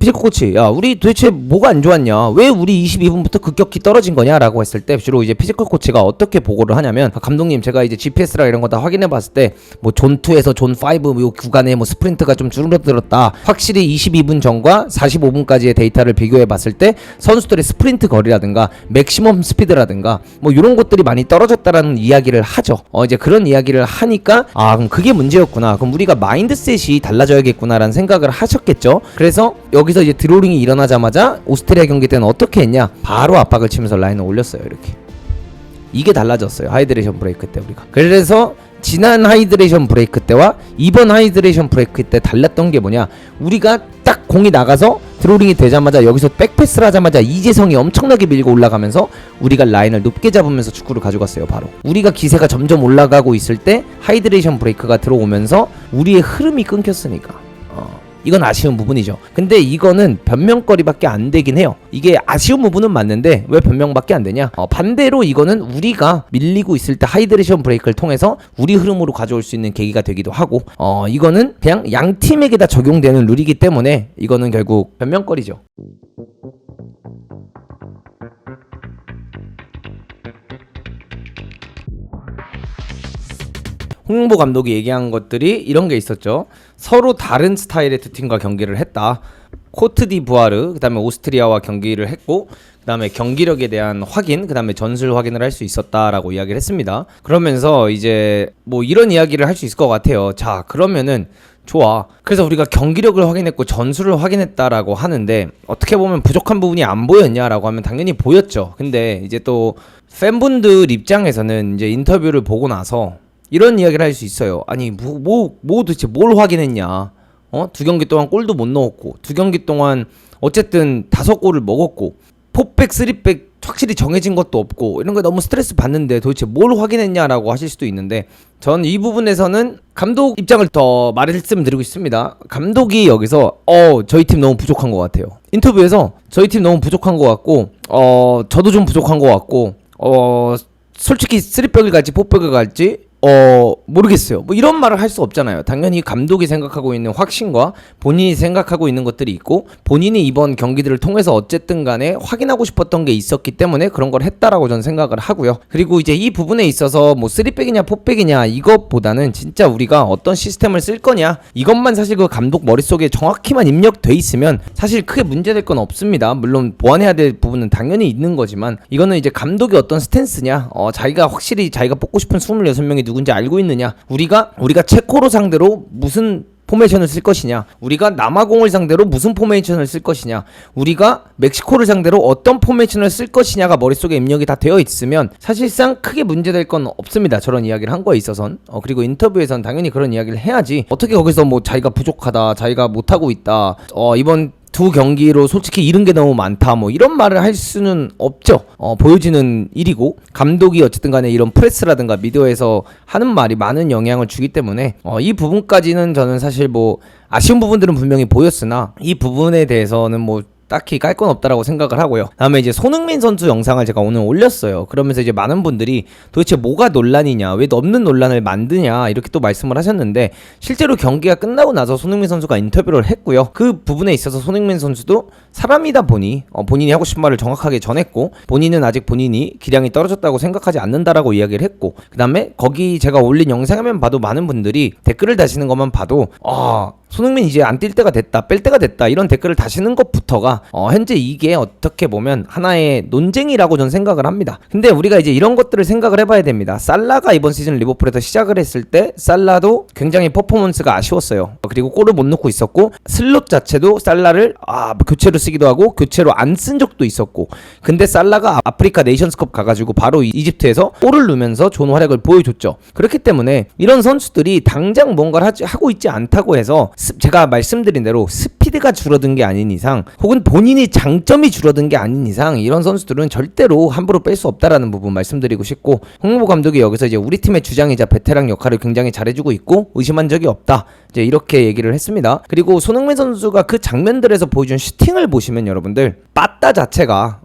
피지컬 코치, 야 우리 도대체 뭐가 안 좋았냐, 왜 우리 22분부터 급격히 떨어진 거냐라고 했을 때 주로 이제 피지컬 코치가 어떻게 보고를 하냐면, 감독님 제가 이제 GPS랑 이런 거 다 확인해 봤을 때 뭐 존 2에서 존 5 요 구간에 뭐 스프린트가 좀 줄어들었다, 확실히 22분 전과 45분까지의 데이터를 비교해 봤을 때 선수들의 스프린트 거리라든가 맥시멈 스피드라든가 뭐 이런 것들이 많이 떨어졌다라는 이야기를 하죠. 이제 그런 이야기를 하니까 그럼 그게 문제였구나, 그럼 우리가 마인드셋이 달라져야겠구나라는 생각을 하셨겠죠. 그래서 여기서 이제 드로링이 일어나자마자 오스트리아 경기 때는 어떻게 했냐, 바로 압박을 치면서 라인을 올렸어요. 이렇게. 이게 달라졌어요, 하이드레이션 브레이크 때 우리가. 그래서 지난 하이드레이션 브레이크 때와 이번 하이드레이션 브레이크 때 달랐던 게 뭐냐, 우리가 딱 공이 나가서 드로링이 되자마자 여기서 백패스를 하자마자 이재성이 엄청나게 밀고 올라가면서 우리가 라인을 높게 잡으면서 축구를 가져갔어요. 바로 우리가 기세가 점점 올라가고 있을 때 하이드레이션 브레이크가 들어오면서 우리의 흐름이 끊겼으니까 이건 아쉬운 부분이죠. 근데 이거는 변명거리밖에 안 되긴 해요. 이게 아쉬운 부분은 맞는데 왜 변명밖에 안 되냐, 반대로 이거는 우리가 밀리고 있을 때 하이드레이션 브레이크를 통해서 우리 흐름으로 가져올 수 있는 계기가 되기도 하고, 이거는 그냥 양 팀에게 다 적용되는 룰이기 때문에 이거는 결국 변명거리죠. 홍명보 감독이 얘기한 것들이 이런 게 있었죠. 서로 다른 스타일의 두 팀과 경기를 했다. 코트디부아르, 그 다음에 오스트리아와 경기를 했고, 그 다음에 경기력에 대한 확인, 그 다음에 전술 확인을 할 수 있었다라고 이야기를 했습니다. 그러면서 이제 뭐 이런 이야기를 할 수 있을 것 같아요. 자, 그러면은 좋아, 그래서 우리가 경기력을 확인했고 전술을 확인했다라고 하는데 어떻게 보면 부족한 부분이 안 보였냐라고 하면 당연히 보였죠. 근데 이제 또 팬분들 입장에서는 이제 인터뷰를 보고 나서 이런 이야기를 할 수 있어요. 아니 뭐 도대체 뭘 확인했냐, 두 경기 동안 골도 못 넣었고, 두 경기 동안 어쨌든 5골을 먹었고, 4백 3백 확실히 정해진 것도 없고, 이런 거 너무 스트레스 받는데 도대체 뭘 확인했냐라고 하실 수도 있는데, 전 이 부분에서는 감독 입장을 더 말씀드리고 싶습니다. 감독이 여기서 저희 팀 너무 부족한 것 같아요. 인터뷰에서 저희 팀 너무 부족한 것 같고, 저도 좀 부족한 것 같고, 솔직히 3백을 갈지 4백을 갈지 모르겠어요. 뭐 이런 말을 할 수 없잖아요. 당연히 감독이 생각하고 있는 확신과 본인이 생각하고 있는 것들이 있고, 본인이 이번 경기들을 통해서 어쨌든 간에 확인하고 싶었던 게 있었기 때문에 그런 걸 했다라고 저는 생각을 하고요. 그리고 이제 이 부분에 있어서 뭐 3백이냐 4백이냐 이것보다는 진짜 우리가 어떤 시스템을 쓸 거냐, 이것만 사실 그 감독 머릿속에 정확히만 입력돼 있으면 사실 크게 문제될 건 없습니다. 물론 보완해야 될 부분은 당연히 있는 거지만, 이거는 이제 감독이 어떤 스탠스냐, 자기가 확실히 자기가 뽑고 싶은 26명이 누군지 알고 있느냐, 우리가 체코로 상대로 무슨 포메이션을 쓸 것이냐, 우리가 남아공을 상대로 무슨 포메이션을 쓸 것이냐, 우리가 멕시코를 상대로 어떤 포메이션을 쓸 것이냐가 머릿속에 입력이 다 되어 있으면 사실상 크게 문제될 건 없습니다. 저런 이야기를 한 거에 있어선. 그리고 인터뷰에선 당연히 그런 이야기를 해야지, 어떻게 거기서 뭐 자기가 부족하다, 자기가 못하고 있다, 이번 두 경기로 솔직히 잃은 게 너무 많다, 뭐 이런 말을 할 수는 없죠. 보여지는 일이고, 감독이 어쨌든 간에 이런 프레스라든가 미디어에서 하는 말이 많은 영향을 주기 때문에 이 부분까지는 저는 사실 뭐 아쉬운 부분들은 분명히 보였으나 이 부분에 대해서는 뭐 딱히 깔 건 없다라고 생각을 하고요. 다음에 이제 손흥민 선수 영상을 제가 오늘 올렸어요. 그러면서 이제 많은 분들이 도대체 뭐가 논란이냐, 왜 없는 논란을 만드냐, 이렇게 또 말씀을 하셨는데, 실제로 경기가 끝나고 나서 손흥민 선수가 인터뷰를 했고요. 그 부분에 있어서 손흥민 선수도 사람이다 보니 본인이 하고 싶은 말을 정확하게 전했고, 본인은 아직 본인이 기량이 떨어졌다고 생각하지 않는다라고 이야기를 했고, 그 다음에 거기 제가 올린 영상에만 봐도 많은 분들이 댓글을 다시는 것만 봐도 손흥민 이제 안 뛸 때가 됐다, 뺄 때가 됐다, 이런 댓글을 다시는 것부터가 현재 이게 어떻게 보면 하나의 논쟁이라고 저는 생각을 합니다. 근데 우리가 이제 이런 것들을 생각을 해봐야 됩니다. 살라가 이번 시즌 리버풀에서 시작을 했을 때 살라도 굉장히 퍼포먼스가 아쉬웠어요. 그리고 골을 못 넣고 있었고, 슬롯 자체도 살라를 교체로 쓰기도 하고 교체로 안 쓴 적도 있었고, 근데 살라가 아프리카 네이션스컵 가가지고 바로 이집트에서 골을 넣으면서 좋은 활약을 보여줬죠. 그렇기 때문에 이런 선수들이 당장 뭔가를 하고 있지 않다고 해서 제가 말씀드린 대로 스피드가 줄어든 게 아닌 이상, 혹은 본인이 장점이 줄어든 게 아닌 이상, 이런 선수들은 절대로 함부로 뺄 수 없다라는 부분 말씀드리고 싶고, 홍명보 감독이 여기서 이제 우리 팀의 주장이자 베테랑 역할을 굉장히 잘해주고 있고 의심한 적이 없다, 이제 이렇게 얘기를 했습니다. 그리고 손흥민 선수가 그 장면들에서 보여준 슈팅을 보시면 여러분들 빠따 자체가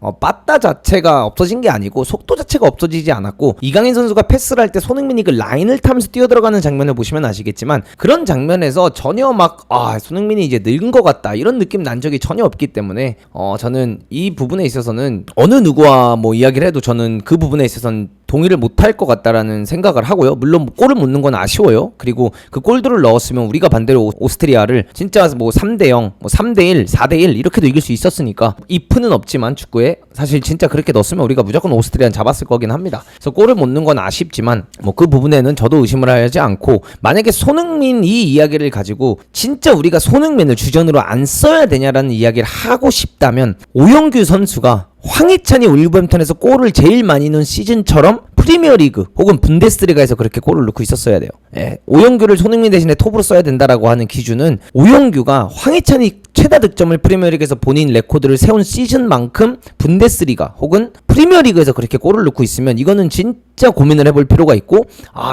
없어진 게 아니고 속도 자체가 없어지지 않았고, 이강인 선수가 패스를 할 때 손흥민이 그 라인을 타면서 뛰어들어가는 장면을 보시면 아시겠지만, 그런 장면에서 전혀 막 손흥민이 이제 늙은 것 같다, 왔다 이런 느낌 난 적이 전혀 없기 때문에 저는 이 부분에 있어서는 어느 누구와 뭐 이야기를 해도 저는 그 부분에 있어서는 동의를 못할 것 같다라는 생각을 하고요. 물론 골을 못 넣는 건 아쉬워요. 그리고 그 골들을 넣었으면 우리가 반대로 오스트리아를 진짜 뭐 3대0, 뭐 3대1, 4대1 이렇게도 이길 수 있었으니까 if는 없지만 축구에 사실 진짜 그렇게 넣었으면 우리가 무조건 오스트리아는 잡았을 거긴 합니다. 그래서 골을 못 넣는 건 아쉽지만 뭐 그 부분에는 저도 의심을 하지 않고 만약에 손흥민 이 이야기를 가지고 진짜 우리가 손흥민을 주전으로 안 써야 되냐라는 이야기를 하고 싶다면 오영규 선수가 황희찬이 울버햄튼에서 골을 제일 많이 넣은 시즌처럼 프리미어리그 혹은 분데스리가에서 그렇게 골을 넣고 있었어야 돼요. 예, 오영규를 손흥민 대신에 톱으로 써야 된다라고 하는 기준은 오영규가 황희찬이 최다 득점을 프리미어리그에서 본인 레코드를 세운 시즌만큼 분데스리가 혹은 프리미어리그에서 그렇게 골을 넣고 있으면 이거는 진짜 고민을 해볼 필요가 있고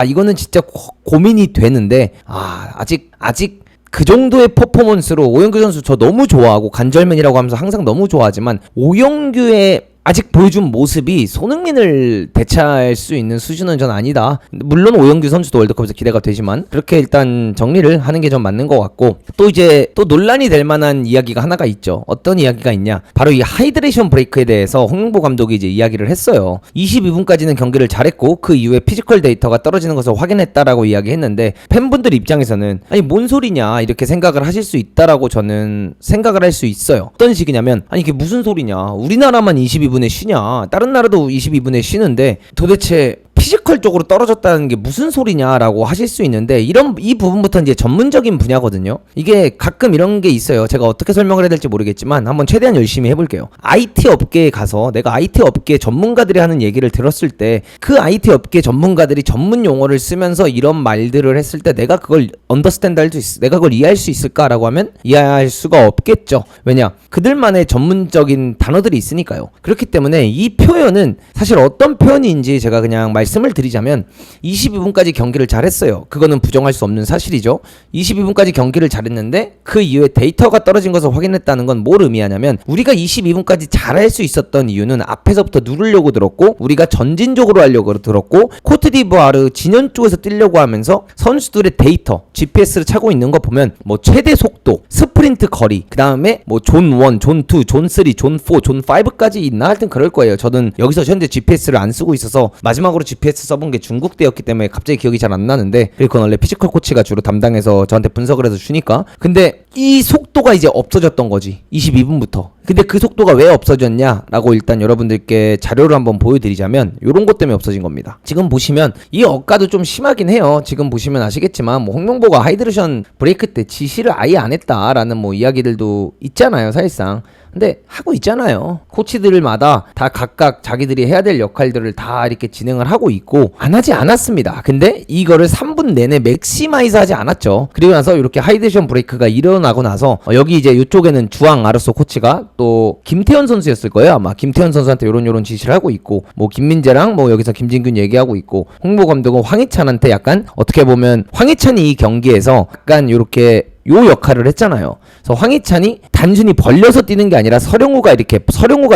이거는 진짜 고민이 되는데 아직 그 정도의 퍼포먼스로 오영규 선수 저 너무 좋아하고 간절맨이라고 하면서 항상 너무 좋아하지만 오영규의 아직 보여준 모습이 손흥민을 대체할 수 있는 수준은 전 아니다. 물론 오영규 선수도 월드컵에서 기대가 되지만 그렇게 일단 정리를 하는 게 좀 맞는 것 같고 또 논란이 될 만한 이야기가 하나가 있죠. 어떤 이야기가 있냐? 바로 이 하이드레이션 브레이크에 대해서 홍명보 감독이 이제 이야기를 했어요. 22분까지는 경기를 잘했고 그 이후에 피지컬 데이터가 떨어지는 것을 확인했다라고 이야기했는데 팬분들 입장에서는 아니 뭔 소리냐 이렇게 생각을 하실 수 있다라고 저는 생각을 할 수 있어요. 어떤 식이냐면 아니 이게 무슨 소리냐? 우리나라만 22분 쉬냐? 다른 나라도 22분에 쉬는데 도대체 피지컬 쪽으로 떨어졌다는 게 무슨 소리냐라고 하실 수 있는데 이 부분부터 이제 전문적인 분야거든요. 이게 가끔 이런 게 있어요. 제가 어떻게 설명을 해야 될지 모르겠지만 한번 최대한 열심히 해볼게요. IT 업계에 가서 내가 IT 업계 전문가들이 하는 얘기를 들었을 때 그 IT 업계 전문가들이 전문 용어를 쓰면서 이런 말들을 했을 때 내가 그걸 언더스탠드 할 수 있어, 내가 그걸 이해할 수 있을까라고 하면 이해할 수가 없겠죠. 왜냐? 그들만의 전문적인 단어들이 있으니까요. 그렇기 때문에 이 표현은 사실 어떤 표현인지 제가 그냥 말씀을 드리자면 22분까지 경기를 잘했어요. 그거는 부정할 수 없는 사실이죠. 22분까지 경기를 잘했는데 그 이후에 데이터가 떨어진 것을 확인했다는 건 뭘 의미하냐면 우리가 22분까지 잘할 수 있었던 이유는 앞에서부터 누르려고 들었고 우리가 전진적으로 하려고 들었고 코트디부아르 진영 쪽에서 뛰려고 하면서 선수들의 데이터 GPS를 차고 있는 거 보면 뭐 최대 속도, 스프린트 거리, 그 다음에 뭐 존 1, 존 2, 존 3, 존 4, 존 5까지 있나? 하여튼 그럴 거예요. 저는 여기서 현재 GPS를 안 쓰고 있어서 마지막으로 GPS 써본 게 중국 때였기 때문에 갑자기 기억이 잘 안 나는데 그리고 그건 원래 피지컬 코치가 주로 담당해서 저한테 분석을 해서 주니까 근데 이 속도가 이제 없어졌던 거지 22분부터. 근데 그 속도가 왜 없어졌냐라고 일단 여러분들께 자료를 한번 보여드리자면 요런 것 때문에 없어진 겁니다. 지금 보시면 이 억가도 좀 심하긴 해요. 지금 보시면 아시겠지만 뭐 홍명보가 하이드레이션 브레이크 때 지시를 아예 안 했다라는 뭐 이야기들도 있잖아요 사실상. 근데 하고 있잖아요. 코치들마다 다 각각 자기들이 해야 될 역할들을 다 이렇게 진행을 하고 있고 안 하지 않았습니다. 근데 이거를 3분 내내 맥시마이즈 하지 않았죠. 그리고 나서 이렇게 하이드레이션 브레이크가 일어나고 나서 여기 이제 이쪽에는 주앙 아르소 코치가 또 김태현 선수였을 거예요. 아마 김태현 선수한테 요런 지시를 하고 있고 뭐 김민재랑 뭐 여기서 김진균 얘기하고 있고 홍보 감독은 황희찬한테 약간 어떻게 보면 황희찬이 이 경기에서 약간 요렇게 요 역할을 했잖아요. 그래서 황희찬이 단순히 벌려서 뛰는 게 아니라 서령우가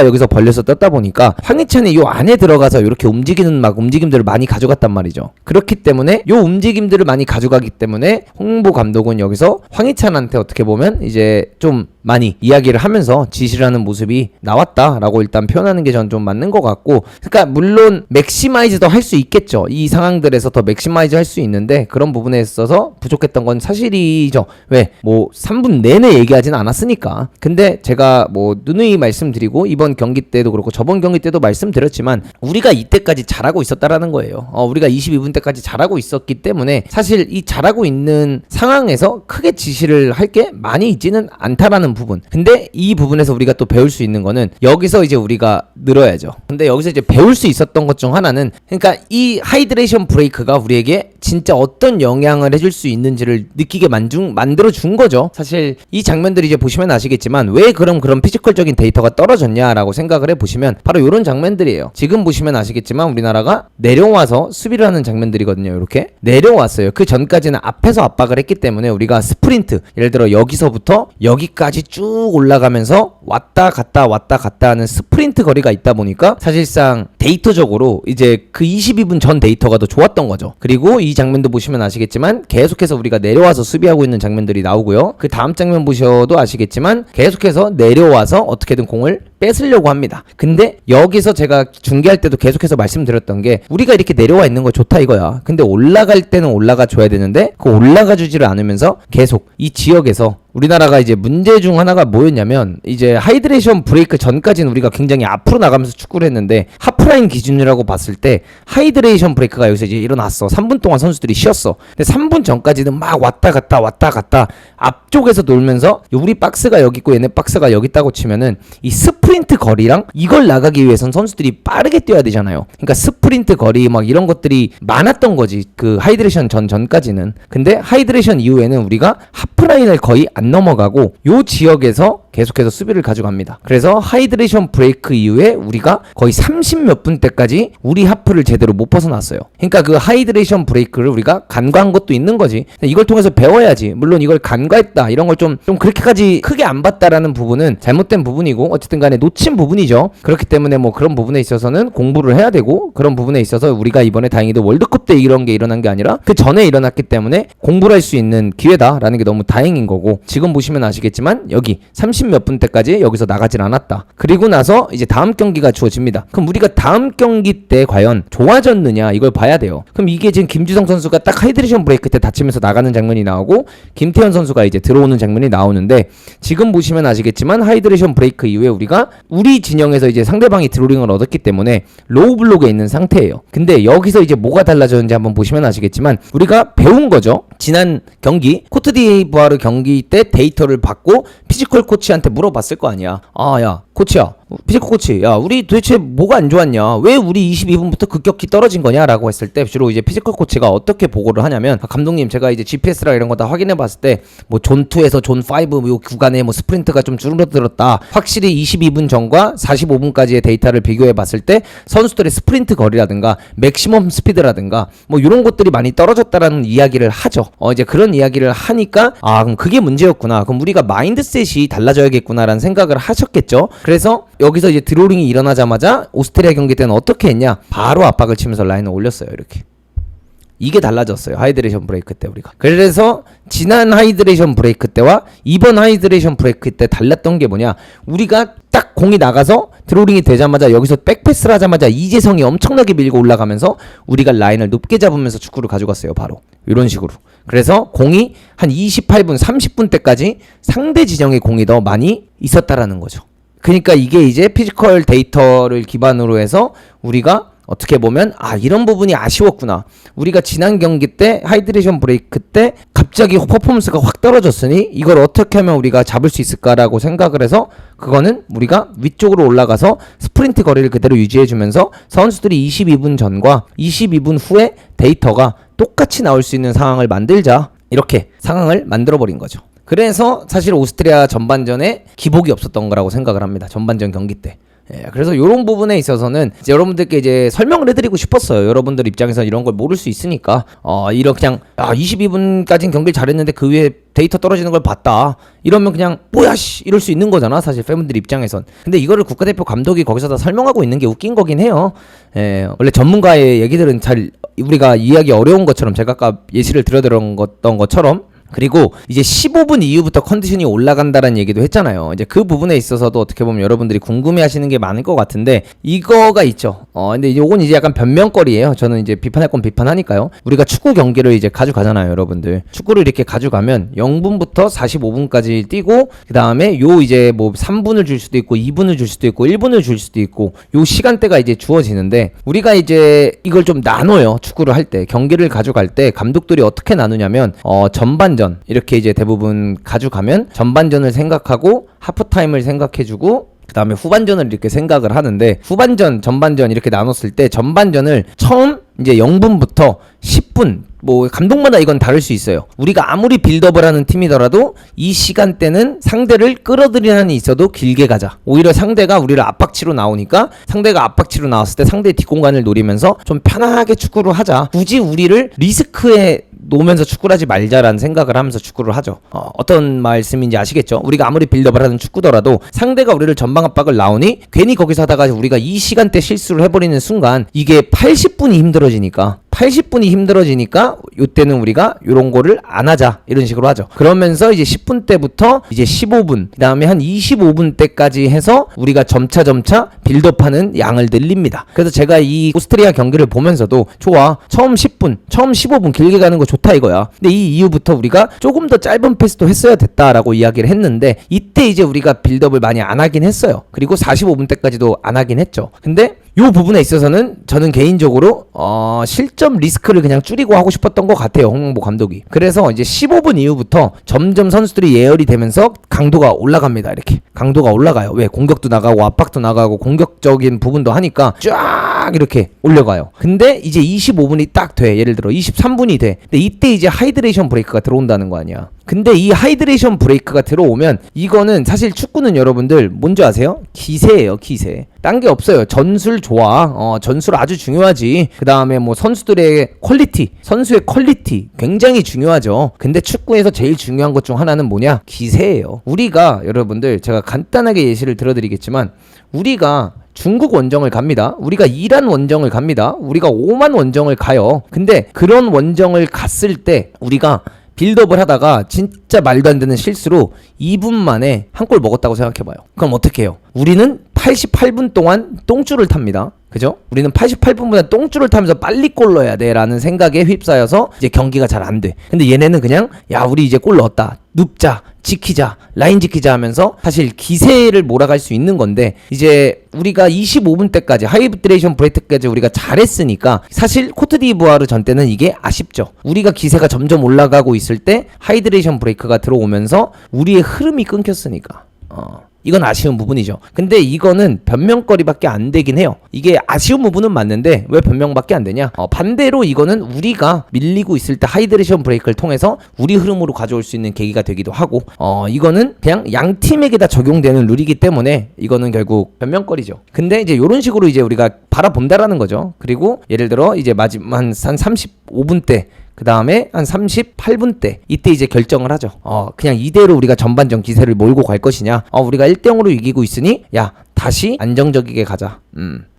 여기서 벌려서 떴다 보니까 황희찬이 요 안에 들어가서 이렇게 움직임들을 많이 가져갔단 말이죠. 그렇기 때문에 요 움직임들을 많이 가져가기 때문에 홍보 감독은 여기서 황희찬한테 어떻게 보면 이제 좀 많이 이야기를 하면서 지시를 하는 모습이 나왔다라고 일단 표현하는 게 전 좀 맞는 것 같고 그러니까 물론 맥시마이즈도 할 수 있겠죠. 이 상황들에서 더 맥시마이즈 할 수 있는데 그런 부분에 있어서 부족했던 건 사실이죠. 왜? 뭐 3분 내내 얘기하진 않았으니까. 근데 제가 뭐 누누이 말씀드리고 이번 경기 때도 그렇고 저번 경기 때도 말씀드렸지만 우리가 이때까지 잘하고 있었다라는 거예요. 우리가 22분 때까지 잘하고 있었기 때문에 사실 이 잘하고 있는 상황에서 크게 지시를 할 게 많이 있지는 않다라는 부분. 근데 이 부분에서 우리가 또 배울 수 있는 거는 여기서 이제 우리가 늘어야죠. 근데 여기서 이제 배울 수 있었던 것 중 하나는 그러니까 이 하이드레이션 브레이크가 우리에게 진짜 어떤 영향을 해줄 수 있는지를 느끼게 만들어 준 거죠. 사실 이 장면들이 이제 보시면 아시겠지만 왜 그런 피지컬적인 데이터가 떨어졌냐라고 생각을 해보시면 바로 이런 장면들이에요. 지금 보시면 아시겠지만 우리나라가 내려와서 수비를 하는 장면들이거든요. 이렇게 내려왔어요. 그 전까지는 앞에서 압박을 했기 때문에 우리가 스프린트 예를 들어 여기서부터 여기까지 다시 쭉 올라가면서 왔다 갔다 하는 스프린트 거리가 있다 보니까 사실상 데이터적으로 이제 그 22분 전 데이터가 더 좋았던 거죠. 그리고 이 장면도 보시면 아시겠지만 계속해서 우리가 내려와서 수비하고 있는 장면들이 나오고요. 그 다음 장면 보셔도 아시겠지만 계속해서 내려와서 어떻게든 공을 뺏으려고 합니다. 근데 여기서 제가 중계할 때도 계속해서 말씀드렸던 게 우리가 이렇게 내려와 있는 거 좋다 이거야. 근데 올라갈 때는 올라가 줘야 되는데 그 올라가 주지를 않으면서 계속 이 지역에서 우리나라가 이제 문제 중 하나가 뭐였냐면 이제 하이드레이션 브레이크 전까지는 우리가 굉장히 앞으로 나가면서 축구를 했는데 하프라인 기준이라고 봤을 때 하이드레이션 브레이크가 여기서 이제 일어났어. 3분 동안 선수들이 쉬었어. 근데 3분 전까지는 막 왔다 갔다 앞쪽에서 놀면서 우리 박스가 여기 있고 얘네 박스가 여기 있다고 치면은 이 스프린트 거리랑 이걸 나가기 위해선 선수들이 빠르게 뛰어야 되잖아요. 그러니까 스프린트 거리 막 이런 것들이 많았던 거지. 그 하이드레이션 전까지는. 근데 하이드레이션 이후에는 우리가 하프라인을 거의 안 넘어가고 요 지역에서 계속해서 수비를 가져갑니다. 그래서 하이드레이션 브레이크 이후에 우리가 거의 30몇 분 때까지 우리 하프를 제대로 못 벗어났어요. 그러니까 그 하이드레이션 브레이크를 우리가 간과한 것도 있는 거지. 이걸 통해서 배워야지. 물론 이걸 간과했다 이런 걸 좀 그렇게까지 크게 안 봤다라는 부분은 잘못된 부분이고 어쨌든 간에 놓친 부분이죠. 그렇기 때문에 뭐 그런 부분에 있어서는 공부를 해야 되고 그런 부분에 있어서 우리가 이번에 다행히도 월드컵 때 이런 게 일어난 게 아니라 그 전에 일어났기 때문에 공부를 할 수 있는 기회다라는 게 너무 다행인 거고 지금 보시면 아시겠지만 여기 30몇 분 때까지 여기서 나가질 않았다. 그리고 나서 이제 다음 경기가 주어집니다. 그럼 우리가 다음 경기 때 과연 좋아졌느냐 이걸 봐야 돼요. 그럼 이게 지금 김주성 선수가 딱 하이드레이션 브레이크 때 다치면서 나가는 장면이 나오고 김태현 선수가 이제 들어오는 장면이 나오는데 지금 보시면 아시겠지만 하이드레이션 브레이크 이후에 우리가 우리 진영에서 이제 상대방이 드로링을 얻었기 때문에 로우 블록에 있는 상태예요. 근데 여기서 이제 뭐가 달라졌는지 한번 보시면 아시겠지만 우리가 배운 거죠. 지난 경기 코트디부아르 경기 때 데이터를 받고 피지컬 코치한테 물어봤을 거 아니야. 야 코치야, 피지컬 코치, 야 우리 도대체 뭐가 안 좋았냐, 왜 우리 22분부터 급격히 떨어진 거냐 라고 했을 때 주로 이제 피지컬 코치가 어떻게 보고를 하냐면 감독님 제가 이제 GPS랑 이런 거 다 확인해 봤을 때 뭐 존2에서 존5 요 구간에 뭐 스프린트가 좀 줄어들었다, 확실히 22분 전과 45분까지의 데이터를 비교해 봤을 때 선수들의 스프린트 거리라든가 맥시멈 스피드라든가 뭐 이런 것들이 많이 떨어졌다라는 이야기를 하죠. 이제 그런 이야기를 하니까 그럼 그게 문제였구나, 그럼 우리가 마인드셋이 달라져야겠구나라는 생각을 하셨겠죠. 그래서 여기서 이제 드로링이 일어나자마자 오스트리아 경기 때는 어떻게 했냐, 바로 압박을 치면서 라인을 올렸어요. 이렇게 이게 달라졌어요. 하이드레이션 브레이크 때 우리가. 그래서 지난 하이드레이션 브레이크 때와 이번 하이드레이션 브레이크 때 달랐던 게 뭐냐, 우리가 딱 공이 나가서 드로링이 되자마자 여기서 백패스를 하자마자 이재성이 엄청나게 밀고 올라가면서 우리가 라인을 높게 잡으면서 축구를 가져갔어요. 바로 이런 식으로. 그래서 공이 한 28분 30분 때까지 상대 진영의 공이 더 많이 있었다라는 거죠. 그러니까 이게 이제 피지컬 데이터를 기반으로 해서 우리가 어떻게 보면 이런 부분이 아쉬웠구나, 우리가 지난 경기 때 하이드레이션 브레이크 때 갑자기 퍼포먼스가 확 떨어졌으니 이걸 어떻게 하면 우리가 잡을 수 있을까라고 생각을 해서 그거는 우리가 위쪽으로 올라가서 스프린트 거리를 그대로 유지해주면서 선수들이 22분 전과 22분 후에 데이터가 똑같이 나올 수 있는 상황을 만들자, 이렇게 상황을 만들어버린 거죠. 그래서 사실 오스트리아 전반전에 기복이 없었던 거라고 생각을 합니다. 전반전 경기 때. 그래서 이런 부분에 있어서는 이제 여러분들께 이제 설명을 해드리고 싶었어요. 여러분들 입장에서 이런 걸 모를 수 있으니까 이렇게 그냥 22분까지는 경기를 잘했는데 그 위에 데이터 떨어지는 걸 봤다 이러면 그냥 뭐야 씨 이럴 수 있는 거잖아, 사실 팬분들 입장에선. 근데 이거를 국가대표 감독이 거기서 다 설명하고 있는 게 웃긴 거긴 해요. 원래 전문가의 얘기들은 잘 우리가 이해하기 어려운 것처럼 제가 아까 예시를 들어드렸던 것처럼, 그리고 이제 15분 이후부터 컨디션이 올라간다는 얘기도 했잖아요. 이제 그 부분에 있어서도 어떻게 보면 여러분들이 궁금해 하시는 게 많을 것 같은데 이거가 있죠. 근데 요건 이제 약간 변명거리예요. 저는 이제 비판할 건 비판하니까요. 우리가 축구 경기를 이제 가져가잖아요, 여러분들. 축구를 이렇게 가져가면 0분부터 45분까지 뛰고 그 다음에 요 이제 뭐 3분을 줄 수도 있고 2분을 줄 수도 있고 1분을 줄 수도 있고 요 시간대가 이제 주어지는데 우리가 이제 이걸 좀 나눠요. 축구를 할 때, 경기를 가져갈 때 감독들이 어떻게 나누냐면 전반전 이렇게 이제 대부분 가져가면 전반전을 생각하고 하프타임을 생각해주고 그 다음에 후반전을 이렇게 생각을 하는데, 후반전, 전반전 이렇게 나눴을 때 전반전을 처음 이제 0분부터 10분, 뭐 감독마다 이건 다를 수 있어요. 우리가 아무리 빌드업을 하는 팀이더라도 이 시간대는 상대를 끌어들이는 한이 있어도 길게 가자. 오히려 상대가 우리를 압박치로 나오니까 상대가 압박치로 나왔을 때 상대의 뒷공간을 노리면서 좀 편하게 축구를 하자. 굳이 우리를 리스크에 놓으면서 축구를 하지 말자라는 생각을 하면서 축구를 하죠. 어떤 말씀인지 아시겠죠? 우리가 아무리 빌드업을 하는 축구더라도 상대가 우리를 전방 압박을 나오니 괜히 거기서 하다가 우리가 이 시간대 실수를 해버리는 순간 이게 80분이 힘들어지니까 요때는 우리가 요런 거를 안 하자 이런 식으로 하죠. 그러면서 이제 10분 때부터 이제 15분 그 다음에 한 25분 때까지 해서 우리가 점차 빌드업하는 양을 늘립니다. 그래서 제가 이 오스트리아 경기를 보면서도 좋아, 처음 10분 처음 15분 길게 가는 거 좋다 이거야. 근데 이 이후부터 우리가 조금 더 짧은 패스도 했어야 됐다라고 이야기를 했는데 이때 이제 우리가 빌드업을 많이 안 하긴 했어요. 그리고 45분 때까지도 안 하긴 했죠. 근데 요 부분에 있어서는 저는 개인적으로 실점 리스크를 그냥 줄이고 하고 싶었던 것 같아요, 홍명보 감독이. 그래서 이제 15분 이후부터 점점 선수들이 예열이 되면서 강도가 올라갑니다. 이렇게 강도가 올라가요. 왜? 공격도 나가고 압박도 나가고 공격적인 부분도 하니까 쫙 이렇게 올려가요. 근데 이제 25분이 딱 돼. 예를 들어 23분이 돼. 근데 이때 이제 하이드레이션 브레이크가 들어온다는 거 아니야. 근데 이 하이드레이션 브레이크가 들어오면 이거는 사실 축구는 여러분들 뭔지 아세요? 기세예요, 기세. 딴 게 없어요. 전술 좋아. 전술 아주 중요하지. 그 다음에 뭐 선수들의 퀄리티, 선수의 퀄리티 굉장히 중요하죠. 근데 축구에서 제일 중요한 것 중 하나는 뭐냐? 기세예요. 우리가 여러분들 제가 간단하게 예시를 들어드리겠지만 우리가 중국 원정을 갑니다. 우리가 이란 원정을 갑니다. 우리가 오만 원정을 가요. 근데 그런 원정을 갔을 때 우리가 빌드업을 하다가 진짜 말도 안 되는 실수로 2분 만에 한 골 먹었다고 생각해봐요. 그럼 어떻게 해요? 우리는 88분 동안 똥줄을 탑니다. 그죠? 우리는 88분보다 똥줄을 타면서 빨리 골 넣어야 돼 라는 생각에 휩싸여서 이제 경기가 잘 안 돼. 근데 얘네는 그냥 야 우리 이제 골 넣었다, 눕자, 지키자, 라인 지키자 하면서 사실 기세를 몰아갈 수 있는 건데 이제 우리가 25분 때까지 하이드레이션 브레이크까지 우리가 잘했으니까 사실 코트디부아르 전 때는 이게 아쉽죠. 우리가 기세가 점점 올라가고 있을 때 하이드레이션 브레이크가 들어오면서 우리의 흐름이 끊겼으니까 이건 아쉬운 부분이죠. 근데 이거는 변명거리밖에 안 되긴 해요. 이게 아쉬운 부분은 맞는데 왜 변명밖에 안 되냐? 반대로 이거는 우리가 밀리고 있을 때 하이드레이션 브레이크를 통해서 우리 흐름으로 가져올 수 있는 계기가 되기도 하고 이거는 그냥 양 팀에게 다 적용되는 룰이기 때문에 이거는 결국 변명거리죠. 근데 이제 이런 식으로 이제 우리가 바라본다라는 거죠. 그리고 예를 들어 이제 마지막 한 35분 때 그 다음에 한 38분 때 이때 이제 결정을 하죠. 그냥 이대로 우리가 전반전 기세를 몰고 갈 것이냐, 우리가 1대0으로 이기고 있으니 야 다시 안정적이게 가자.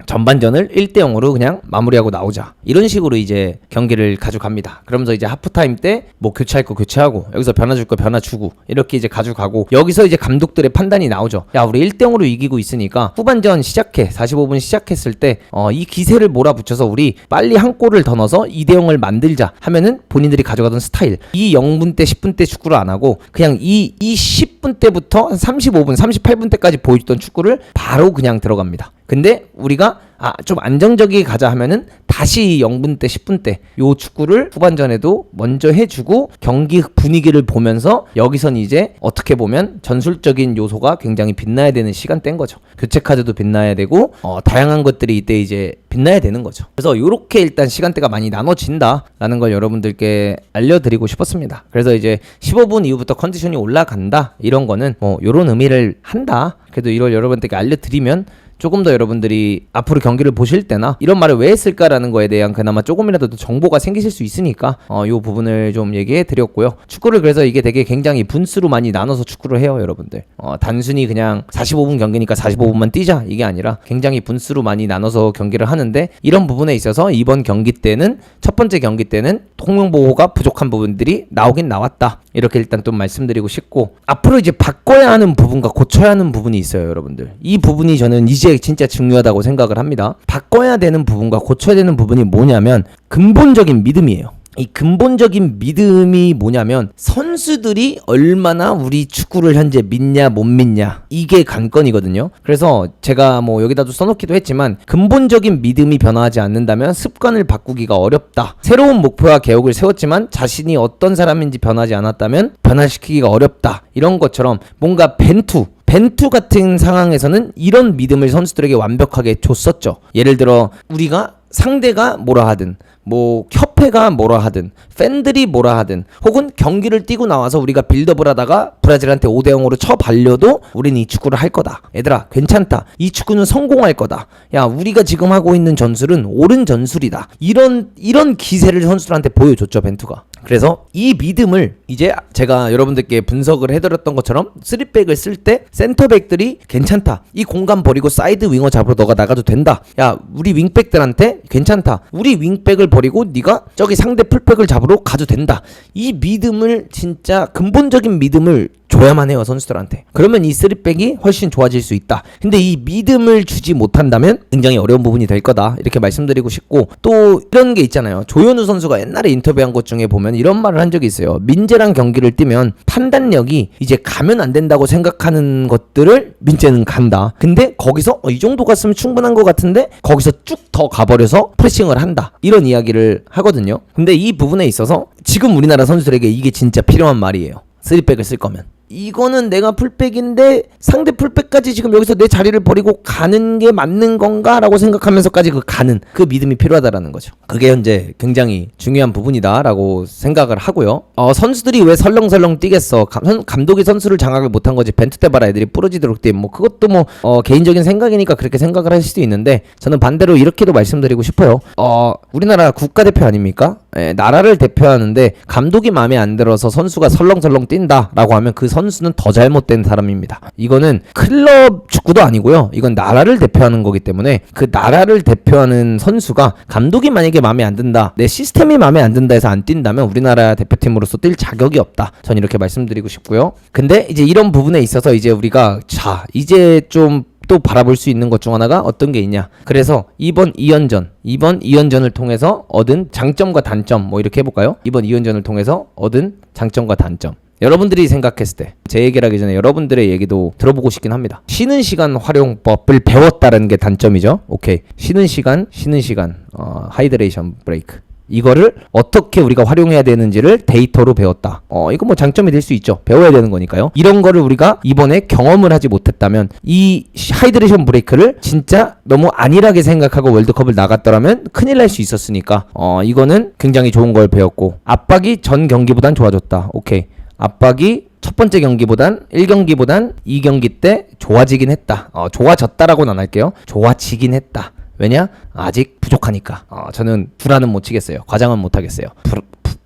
전반전을 1대0으로 그냥 마무리하고 나오자. 이런 식으로 이제 경기를 가져갑니다. 그러면서 이제 하프타임 때 뭐 교체할 거 교체하고 여기서 변화 줄 거 변화 주고 이렇게 이제 가져가고 여기서 이제 감독들의 판단이 나오죠. 야 우리 1대0으로 이기고 있으니까 후반전 시작해 45분 시작했을 때 이 기세를 몰아붙여서 우리 빨리 한 골을 더 넣어서 2대0을 만들자 하면은 본인들이 가져가던 스타일 이 0분 때 10분 때 축구를 안 하고 그냥 이 10분 때부터 35분 38분 때까지 보여줬던 축구를 바로 그냥 들어갑니다. 근데 우리가 좀 안정적이게 가자 하면은 다시 0분 때 10분 때 요 축구를 후반전에도 먼저 해주고 경기 분위기를 보면서 여기선 이제 어떻게 보면 전술적인 요소가 굉장히 빛나야 되는 시간대인 거죠. 교체 카드도 빛나야 되고 다양한 것들이 이때 이제 빛나야 되는 거죠. 그래서 요렇게 일단 시간대가 많이 나눠진다라는 걸 여러분들께 알려드리고 싶었습니다. 그래서 이제 15분 이후부터 컨디션이 올라간다 이런 거는 뭐 요런 의미를 한다. 그래도 이걸 여러분들께 알려드리면 조금 더 여러분들이 앞으로 경기를 보실 때나 이런 말을 왜 했을까라는 거에 대한 그나마 조금이라도 정보가 생기실 수 있으니까 요 부분을 좀 얘기해 드렸고요. 축구를 그래서 이게 되게 굉장히 분수로 많이 나눠서 축구를 해요, 여러분들. 단순히 그냥 45분 경기니까 45분만 뛰자 이게 아니라 굉장히 분수로 많이 나눠서 경기를 하는데 이런 부분에 있어서 이번 경기 때는 첫 번째 경기 때는 홍명보가 부족한 부분들이 나오긴 나왔다. 이렇게 일단 또 말씀드리고 싶고 앞으로 이제 바꿔야 하는 부분과 고쳐야 하는 부분이 있어요, 여러분들. 이 부분이 저는 이제 진짜 중요하다고 생각을 합니다. 바꿔야 되는 부분과 고쳐야 되는 부분이 뭐냐면 근본적인 믿음이에요. 이 근본적인 믿음이 뭐냐면 선수들이 얼마나 우리 축구를 현재 믿냐 못 믿냐 이게 관건이거든요. 그래서 제가 뭐 여기다도 써놓기도 했지만 근본적인 믿음이 변화하지 않는다면 습관을 바꾸기가 어렵다. 새로운 목표와 계획을 세웠지만 자신이 어떤 사람인지 변하지 않았다면 변화시키기가 어렵다. 이런 것처럼 뭔가 벤투 같은 상황에서는 이런 믿음을 선수들에게 완벽하게 줬었죠. 예를 들어 우리가 상대가 뭐라 하든 뭐 협회가 뭐라 하든 팬들이 뭐라 하든 혹은 경기를 뛰고 나와서 우리가 빌드업을 하다가 브라질한테 5대0으로 쳐발려도 우리는 이 축구를 할 거다. 얘들아 괜찮다. 이 축구는 성공할 거다. 야 우리가 지금 하고 있는 전술은 옳은 전술이다. 이런 기세를 선수들한테 보여줬죠 벤투가. 그래서 이 믿음을 이제 제가 여러분들께 분석을 해드렸던 것처럼 3백을 쓸 때 센터백들이 괜찮다. 이 공간 버리고 사이드 윙어 잡으러 너가 나가도 된다. 야 우리 윙백들한테 괜찮다. 우리 윙백을 버리고 네가 저기 상대 풀백을 잡으러 가도 된다. 이 믿음을 진짜 근본적인 믿음을 줘야만 해요 선수들한테. 그러면 이 3백이 훨씬 좋아질 수 있다. 근데 이 믿음을 주지 못한다면 굉장히 어려운 부분이 될 거다 이렇게 말씀드리고 싶고, 또 이런 게 있잖아요. 조현우 선수가 옛날에 인터뷰한 것 중에 보면 이런 말을 한 적이 있어요. 민재랑 경기를 뛰면 판단력이 이제 가면 안 된다고 생각하는 것들을 민재는 간다. 근데 거기서 이 정도 갔으면 충분한 것 같은데 거기서 쭉 더 가버려서 프레싱을 한다. 이런 이야기를 하거든요. 근데 이 부분에 있어서 지금 우리나라 선수들에게 이게 진짜 필요한 말이에요. 3백을 쓸 거면. 이거는 내가 풀백인데 상대 풀백까지 지금 여기서 내 자리를 버리고 가는 게 맞는 건가? 라고 생각하면서까지 가는 그 믿음이 필요하다라는 거죠. 그게 현재 굉장히 중요한 부분이다 라고 생각을 하고요. 선수들이 왜 설렁설렁 뛰겠어? 감독이 선수를 장악을 못한 거지. 벤투 때 봐라 애들이 부러지도록 뛰. 뭐 그것도 뭐 개인적인 생각이니까 그렇게 생각을 할 수도 있는데, 저는 반대로 이렇게도 말씀드리고 싶어요. 우리나라 국가대표 아닙니까? 나라를 대표하는데 감독이 마음에 안 들어서 선수가 설렁설렁 뛴다 라고 하면 그 선수는 더 잘못된 사람입니다. 이거는 클럽 축구도 아니고요. 이건 나라를 대표하는 거기 때문에 그 나라를 대표하는 선수가 감독이 만약에 마음에 안 든다, 내 시스템이 마음에 안 든다 해서 안 뛴다면 우리나라 대표팀으로서 뛸 자격이 없다. 전 이렇게 말씀드리고 싶고요. 근데 이제 이런 부분에 있어서 이제 우리가 이제 좀 또 바라볼 수 있는 것 중 하나가 어떤 게 있냐. 그래서 이번 2연전을 통해서 얻은 장점과 단점 뭐 이렇게 해볼까요? 이번 2연전을 통해서 얻은 장점과 단점. 여러분들이 생각했을 때 제 얘기를 하기 전에 여러분들의 얘기도 들어보고 싶긴 합니다. 쉬는 시간 활용법을 배웠다는 게 단점이죠. 오케이. 쉬는 시간 하이드레이션 브레이크. 이거를 어떻게 우리가 활용해야 되는지를 데이터로 배웠다. 이거 뭐 장점이 될 수 있죠. 배워야 되는 거니까요. 이런 거를 우리가 이번에 경험을 하지 못했다면 이 하이드레이션 브레이크를 진짜 너무 안일하게 생각하고 월드컵을 나갔더라면 큰일 날 수 있었으니까 이거는 굉장히 좋은 걸 배웠고, 압박이 전 경기보단 좋아졌다. 오케이. 압박이 첫 번째 경기보단 1경기보단 2경기 때 좋아지긴 했다. 좋아졌다라고는 안 할게요. 좋아지긴 했다. 왜냐? 아직 부족하니까. 저는 불안은 못 치겠어요. 과장은 못 하겠어요.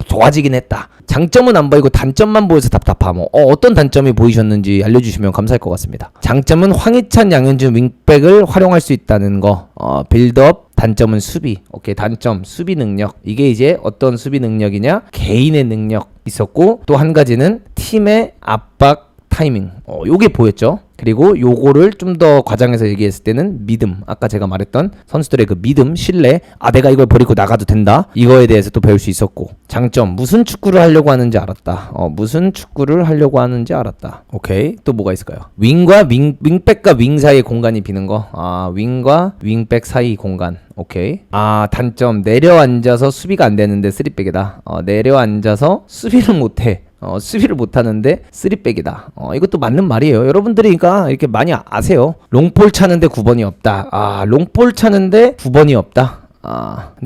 좋아지긴 했다. 장점은 안 보이고 단점만 보여서 답답함. 어떤 단점이 보이셨는지 알려주시면 감사할 것 같습니다. 장점은 황희찬, 양현준 윙백을 활용할 수 있다는 거. 빌드업. 단점은 수비. 오케이. 단점 수비 능력. 이게 이제 어떤 수비 능력이냐? 개인의 능력 있었고, 또 한 가지는 팀의 압박 타이밍. 요게 보였죠. 그리고 요거를 좀 더 과장해서 얘기했을 때는 믿음. 아까 제가 말했던 선수들의 그 믿음, 신뢰. 내가 이걸 버리고 나가도 된다. 이거에 대해서 또 배울 수 있었고. 장점. 무슨 축구를 하려고 하는지 알았다. 무슨 축구를 하려고 하는지 알았다. 오케이. 또 뭐가 있을까요? 윙백과 윙 사이의 공간이 비는 거. 윙과 윙백 사이 공간. 오케이. 단점. 내려앉아서 수비가 안 되는데 3백이다. 내려앉아서 수비를 못해. 수비를 못하는데 3백이다. 이것도 맞는 말이에요. 여러분들이 그러니까 이렇게 많이 아세요. 롱볼 차는데 9번이 없다. 롱볼 차는데 9번이 없다.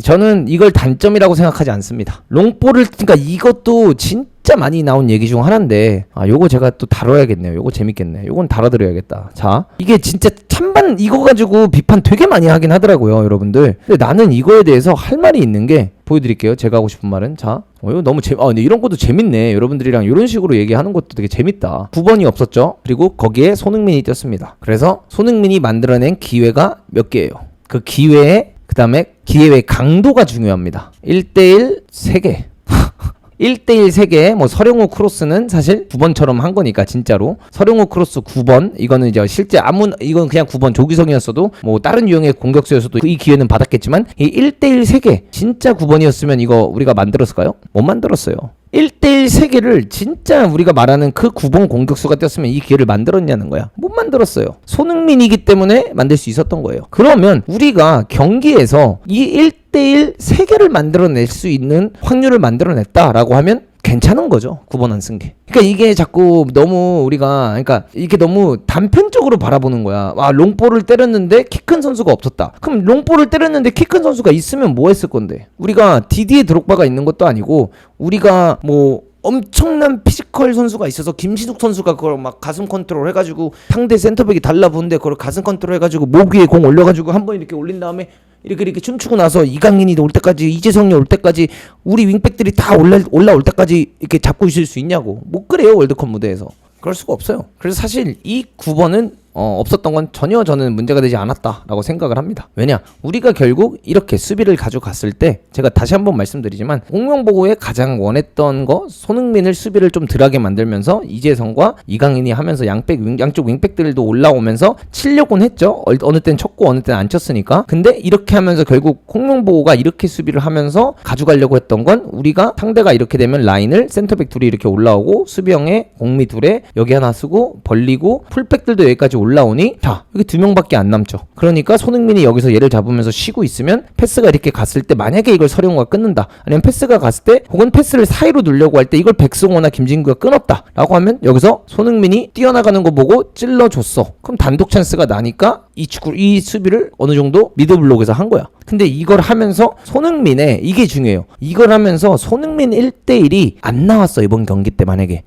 저는 이걸 단점이라고 생각하지 않습니다. 롱볼을, 그러니까 이것도 진짜 많이 나온 얘기 중 하나인데, 요거 제가 또 다뤄야겠네요. 요거 재밌겠네. 요건 다뤄드려야겠다. 자, 이게 진짜 찬반 이거 가지고 비판 되게 많이 하긴 하더라고요, 여러분들. 근데 나는 이거에 대해서 할 말이 있는 게, 보여드릴게요. 제가 하고 싶은 말은. 자, 이거 너무 근데 이런 것도 재밌네. 여러분들이랑 이런 식으로 얘기하는 것도 되게 재밌다. 9번이 없었죠. 그리고 거기에 손흥민이 뛰었습니다. 그래서 손흥민이 만들어낸 기회가 몇 개예요. 그 기회에, 그 다음에 기회의 강도가 중요합니다. 1대1 3개. 1대1 3개. 뭐 서령우 크로스는 사실 9번처럼 한 거니까 진짜로. 서령우 크로스 9번. 이거는 이제 실제 이건 그냥 9번 조기성이었어도 뭐 다른 유형의 공격수였어도 이 기회는 받았겠지만, 이 1대1 3개. 진짜 9번이었으면 이거 우리가 만들었을까요? 못 만들었어요. 1대1 3개를 진짜 우리가 말하는 그 9번 공격수가 뛰었으면 이 기회를 만들었냐는 거야. 못 만들었어요. 손흥민이기 때문에 만들 수 있었던 거예요. 그러면 우리가 경기에서 이 1대1 3개를 만들어낼 수 있는 확률을 만들어냈다라고 하면 괜찮은 거죠. 9번 안 쓴 게. 그러니까 이게 자꾸 너무 우리가 그러니까 이게 너무 단편적으로 바라보는 거야. 아, 롱볼을 때렸는데 키 큰 선수가 없었다. 그럼 롱볼을 때렸는데 키 큰 선수가 있으면 뭐 했을 건데? 우리가 디디에 드록바가 있는 것도 아니고 우리가 뭐 엄청난 피지컬 선수가 있어서 김신욱 선수가 그걸 막 가슴 컨트롤 해가지고 상대 센터백이 달라붙는데 그걸 가슴 컨트롤 해가지고 목 위에 공 올려가지고 한번 이렇게 올린 다음에 이렇게 춤추고 나서 이강인이 올 때까지 이재성이 올 때까지 우리 윙백들이 다 올라올 때까지 이렇게 잡고 있을 수 있냐고. 못 그래요 월드컵 무대에서. 그럴 수가 없어요. 그래서 사실 이 9번은 없었던 건 전혀 저는 문제가 되지 않았다라고 생각을 합니다. 왜냐? 우리가 결국 이렇게 수비를 가져갔을 때 제가 다시 한번 말씀드리지만 홍명보고의 가장 원했던 거 손흥민을 수비를 좀 덜하게 만들면서 이재성과 이강인이 하면서 양쪽 윙백들도 올라오면서 치려고는 했죠. 어느 땐 쳤고 어느 땐 안 쳤으니까. 근데 이렇게 하면서 결국 홍명보고가 이렇게 수비를 하면서 가져가려고 했던 건 우리가 상대가 이렇게 되면 라인을 센터백 둘이 이렇게 올라오고 수비형에 공미 둘에 여기 하나 쓰고 벌리고 풀백들도 여기까지 올라오니 자 여기 2명밖에 안 남죠. 그러니까 손흥민이 여기서 얘를 잡으면서 쉬고 있으면 패스가 이렇게 갔을 때 만약에 이걸 서령우가 끊는다 아니면 패스가 갔을 때 혹은 패스를 사이로 누려고 할 때 이걸 백승호나 김진규가 끊었다 라고 하면 여기서 손흥민이 뛰어나가는 거 보고 찔러줬어. 그럼 단독 찬스가 나니까 이 수비를 어느 정도 미드블록에서 한 거야. 근데 이걸 하면서 손흥민의 이게 중요해요. 이걸 하면서 손흥민 1대1이 안 나왔어 이번 경기 때 만약에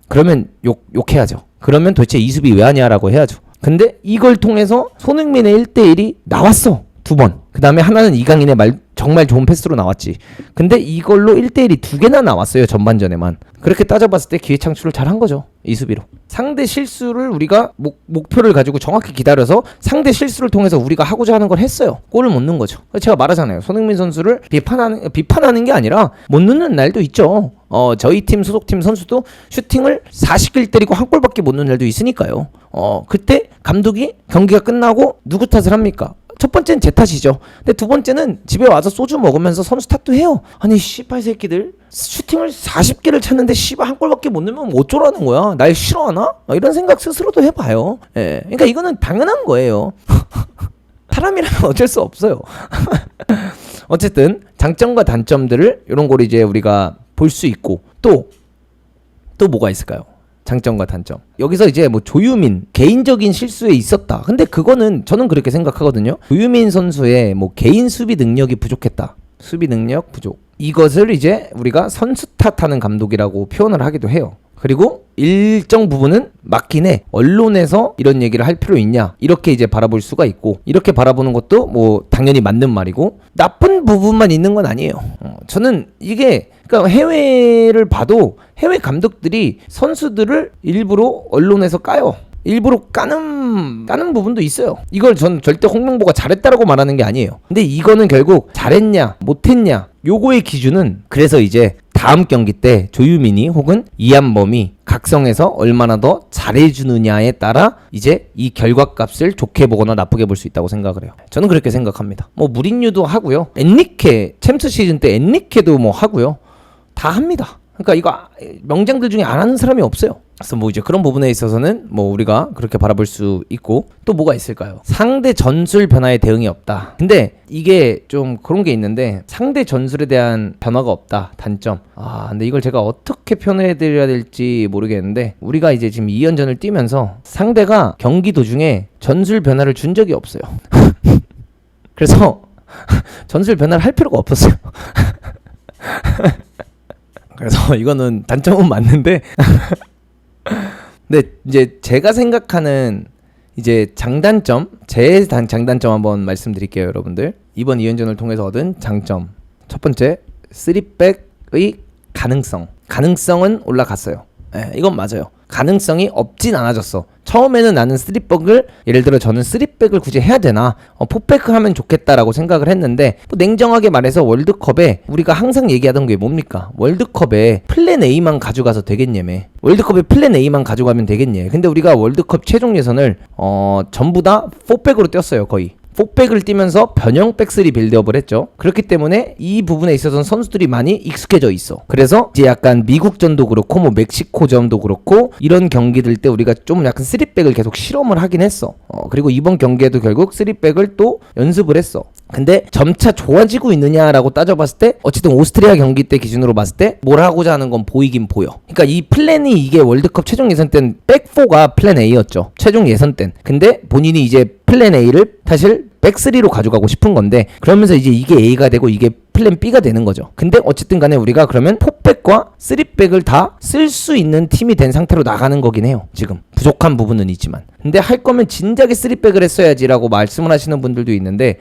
그러면 욕해야죠. 그러면 도대체 이 수비 왜 하냐라고 해야죠. 근데 이걸 통해서 손흥민의 1대1이 나왔어. 2번. 그 다음에 하나는 이강인의 정말 좋은 패스로 나왔지. 근데 이걸로 1대1이 2개나 나왔어요. 전반전에만. 그렇게 따져봤을 때 기회 창출을 잘한 거죠. 이 수비로. 상대 실수를 우리가 목표를 가지고 정확히 기다려서 상대 실수를 통해서 우리가 하고자 하는 걸 했어요. 골을 못 넣은 거죠. 제가 말하잖아요. 손흥민 선수를 비판하는 게 아니라 못 넣는 날도 있죠. 저희 팀 소속팀 선수도 슈팅을 40개를 때리고 한 골밖에 못 넣는 날도 있으니까요. 그때 감독이 경기가 끝나고 누구 탓을 합니까? 첫 번째는 제 탓이죠. 근데 두 번째는 집에 와서 소주 먹으면서 선수 탓도 해요. 아니 씨발 새끼들 슈팅을 40개를 찼는데 씨발 한 골밖에 못 넣으면 어쩌라는 거야. 날 싫어하나? 이런 생각 스스로도 해봐요. 예. 그러니까 이거는 당연한 거예요. 사람이라면 어쩔 수 없어요. 어쨌든 장점과 단점들을 이런 걸 이제 우리가 볼 수 있고 또 뭐가 있을까요? 장점과 단점. 여기서 이제 뭐 조유민 개인적인 실수에 있었다. 근데 그거는 저는 그렇게 생각하거든요. 조유민 선수의 뭐 개인 수비 능력이 부족했다. 수비 능력 부족. 이것을 이제 우리가 선수 탓하는 감독이라고 표현을 하기도 해요. 그리고 일정 부분은 맞긴 해. 언론에서 이런 얘기를 할 필요 있냐 이렇게 이제 바라볼 수가 있고 이렇게 바라보는 것도 뭐 당연히 맞는 말이고 나쁜 부분만 있는 건 아니에요. 저는 이게 그러니까 해외를 봐도 해외 감독들이 선수들을 일부러 언론에서 까요. 일부러 까는 부분도 있어요. 이걸 전 절대 홍명보가 잘했다라고 말하는 게 아니에요. 근데 이거는 결국 잘했냐 못했냐 요거의 기준은 그래서 이제 다음 경기 때 조유민이 혹은 이한범이 각성해서 얼마나 더 잘해주느냐에 따라 이제 이 결과값을 좋게 보거나 나쁘게 볼 수 있다고 생각을 해요. 저는 그렇게 생각합니다. 뭐 무린유도 하고요. 엔리케 챔스 시즌 때 엔리케도 뭐 하고요. 다 합니다. 그러니까 이거 명장들 중에 안 하는 사람이 없어요. 그래서 뭐 이제 그런 부분에 있어서는 뭐 우리가 그렇게 바라볼 수 있고 또 뭐가 있을까요? 상대 전술 변화에 대응이 없다. 근데 이게 좀 그런 게 있는데 상대 전술에 대한 변화가 없다. 단점. 근데 이걸 제가 어떻게 표현해 드려야 될지 모르겠는데 우리가 이제 지금 2연전을 뛰면서 상대가 경기 도중에 전술 변화를 준 적이 없어요. 그래서 전술 변화를 할 필요가 없었어요. 그래서 이거는 단점은 맞는데 근데 이제 제가 생각하는 이제 장단점 장단점 한번 말씀드릴게요. 여러분들 이번 2연전을 통해서 얻은 장점 첫 번째 3백의 가능성은 올라갔어요. 이건 맞아요. 가능성이 없진 않아졌어. 처음에는 나는 3백을 예를 들어 저는 3백을 굳이 해야 되나 4백을 하면 좋겠다라고 생각을 했는데 뭐 냉정하게 말해서 월드컵에 우리가 항상 얘기하던 게 뭡니까? 월드컵에 플랜 A만 가져가서 되겠냐며. 월드컵에 플랜 A만 가져가면 되겠냐. 근데 우리가 월드컵 최종 예선을 전부 다 4백으로 뛰었어요. 거의 4백을 뛰면서 변형 백스리 빌드업을 했죠. 그렇기 때문에 이 부분에 있어서는 선수들이 많이 익숙해져 있어. 그래서 이제 약간 미국전도 그렇고 뭐 멕시코전도 그렇고 이런 경기들 때 우리가 좀 약간 3백을 계속 실험을 하긴 했어. 그리고 이번 경기에도 결국 3백을 또 연습을 했어. 근데 점차 좋아지고 있느냐라고 따져봤을 때 어쨌든 오스트리아 경기 때 기준으로 봤을 때 뭘 하고자 하는 건 보이긴 보여. 그러니까 이 플랜이 이게 월드컵 최종 예선 때는 백4가 플랜 A였죠. 최종 예선 땐. 근데 본인이 이제 플랜 A를 사실 백3로 가져가고 싶은 건데 그러면서 이제 이게 A가 되고 이게 플랜 B가 되는 거죠. 근데 어쨌든 간에 우리가 그러면 4백과 3백을 다 쓸 수 있는 팀이 된 상태로 나가는 거긴 해요. 지금 부족한 부분은 있지만. 근데 할 거면 진작에 3백을 했어야지라고 말씀을 하시는 분들도 있는데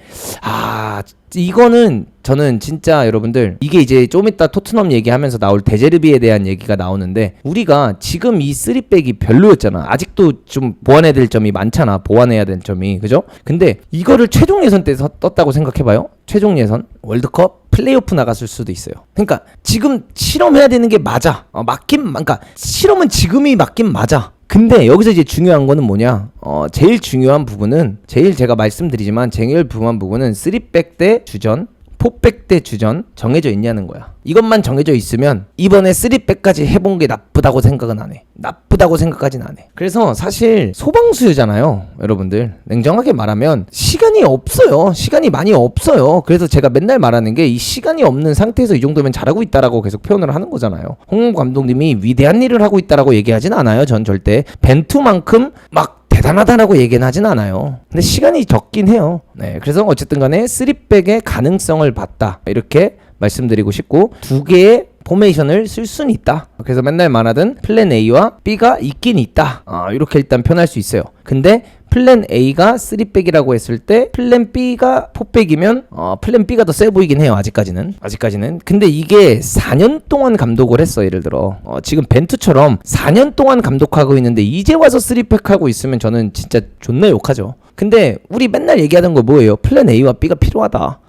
이거는 저는 진짜 여러분들 이게 이제 좀 이따 토트넘 얘기하면서 나올 데제르비에 대한 얘기가 나오는데 우리가 지금 이 3백이 별로였잖아. 아직도 좀 보완해야 될 점이 많잖아. 보완해야 될 점이. 그죠? 근데 이거를 최종 예선 때 떴다고 생각해봐요. 최종 예선 월드컵 플레이오프 나갔을 수도 있어요. 그러니까 지금 실험해야 되는 게 맞아. 그러니까 실험은 지금이 맞긴 맞아. 근데 여기서 이제 중요한 거는 뭐냐? 제일 중요한 부분은 제가 말씀드리지만 제일 중요한 부분은 3백 대 주전 4백 대 주전 정해져 있냐는 거야. 이것만 정해져 있으면 이번에 3백까지 해본 게 나쁘다고 생각은 안 해. 나쁘다고 생각하진 안 해. 그래서 사실 소방수유잖아요. 여러분들 냉정하게 말하면 시간이 없어요. 시간이 많이 없어요. 그래서 제가 맨날 말하는 게 이 시간이 없는 상태에서 이 정도면 잘하고 있다라고 계속 표현을 하는 거잖아요. 홍 감독님이 위대한 일을 하고 있다라고 얘기하진 않아요. 전 절대 벤투만큼 막 대단하다라고 얘기는 하진 않아요. 근데 시간이 적긴 해요. 네, 그래서 어쨌든 간에 3백의 가능성을 봤다. 이렇게 말씀드리고 싶고 두 개의 포메이션을 쓸 수는 있다. 그래서 맨날 말하던 플랜 A와 B가 있긴 있다. 이렇게 일단 표현할 수 있어요. 근데 플랜 A가 3백이라고 했을 때 플랜 B가 4백이면 플랜 B가 더 세 보이긴 해요. 아직까지는. 근데 이게 4년 동안 감독을 했어. 예를 들어 지금 벤투처럼 4년 동안 감독하고 있는데 이제 와서 3백 하고 있으면 저는 진짜 존나 욕하죠. 근데 우리 맨날 얘기하던 거 뭐예요? 플랜 A와 B가 필요하다.